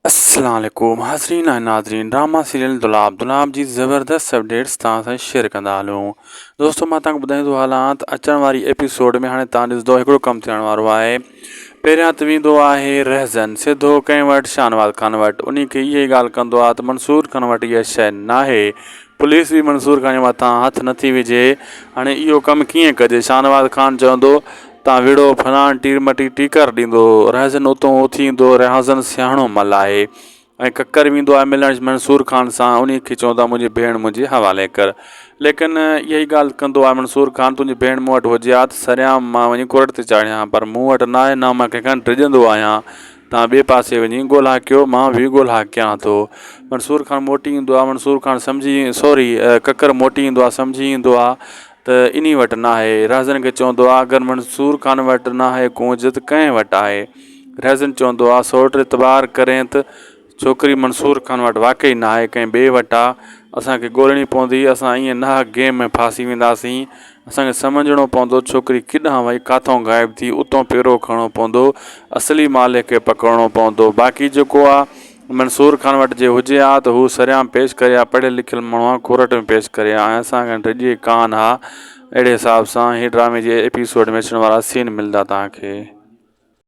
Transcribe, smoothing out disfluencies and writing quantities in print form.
अस्सलाम वालेकुम हाज़रीन ऐं नाज़रीन ड्रामा सीरियल दुलाब जी ज़बरदस्त अपडेट्स तव्हां सां शेयर कंदा हलूं। दोस्तों मां तव्हांखे ॿुधाईंदो हलां त अचण वारी एपिसोड में हाणे तव्हां ॾिसंदो हिकिड़ो कमु थियण वारो आहे। पहिरियां त वेंदो आहे रहज़न सिधो कंहिं वटि शाहनवाज़ ख़ान वटि, उन खे इहा ॻाल्हि कंदो आहे त मंसूर खान वटि इहा शइ नाहे, पुलिस बि मंसूर खान जे मथां हथु नथी विझे। हाणे इहो कमु कीअं कजे? शाहनवाज़ ख़ान चवंदो तव्हां विड़ो फलाण टीर मटी टीकर ॾींदो। रहज़न उतां उथी ईंदो, रहज़न सियाणो मल आहे ऐं ककर वेंदो आहे मिलण मंसूर खान सां, उन खे चवंदो आहे मुंहिंजी भेण मुंहिंजे हवाले कर। लेकिन इहा ई ॻाल्हि कंदो आहे मंसूर खान, तुंहिंजी भेण मूं वटि हुजे हा त सरियाम मां वञी कोर्ट ते चाढ़ियां, पर मूं वटि न आहे, न मां कंहिंखां डिॼंदो आहियां। तव्हां ॿिए पासे वञी ॻोल्हा कयो, मां बि ॻोल्हा कयां थो। मंसूर खान मोटी ईंदो आहे, मंसूर खान ककर मोटी ईंदो आहे, सम्झी ईंदो आहे त इन वटि न आहे। रहज़न खे चवंदो आहे अगरि मंसूर खान वटि न आहे कुंज त कंहिं वटि आहे? रहज़न चवंदो आहे सौट इतबार करें त छोकिरी मंसूर खान वटि वाक़ई न आहे, कंहिं ॿिए वटि आहे। असांखे ॻोल्हणी पवंदी, असां ईअं न गेम में फासी वेंदासीं। असांखे सम्झणो पवंदो छोकिरी किॾां वई, किथां ग़ाइबु थी, उतां पहिरो खणणो पवंदो, असली मालिक खे पकिड़णो पवंदो। बाक़ी जेको आहे मंसूर खान वटि जे हुजे हा त हू सरियाम पेश करे हा, पढ़ियल लिखियल माण्हू आहे, कोर्ट में पेश करे हा, ऐं असांखे डिॼे कान हा। अहिड़े हिसाब सां ही ड्रामे जे एपिसोड में अचण वारा सीन मिलंदा तव्हांखे।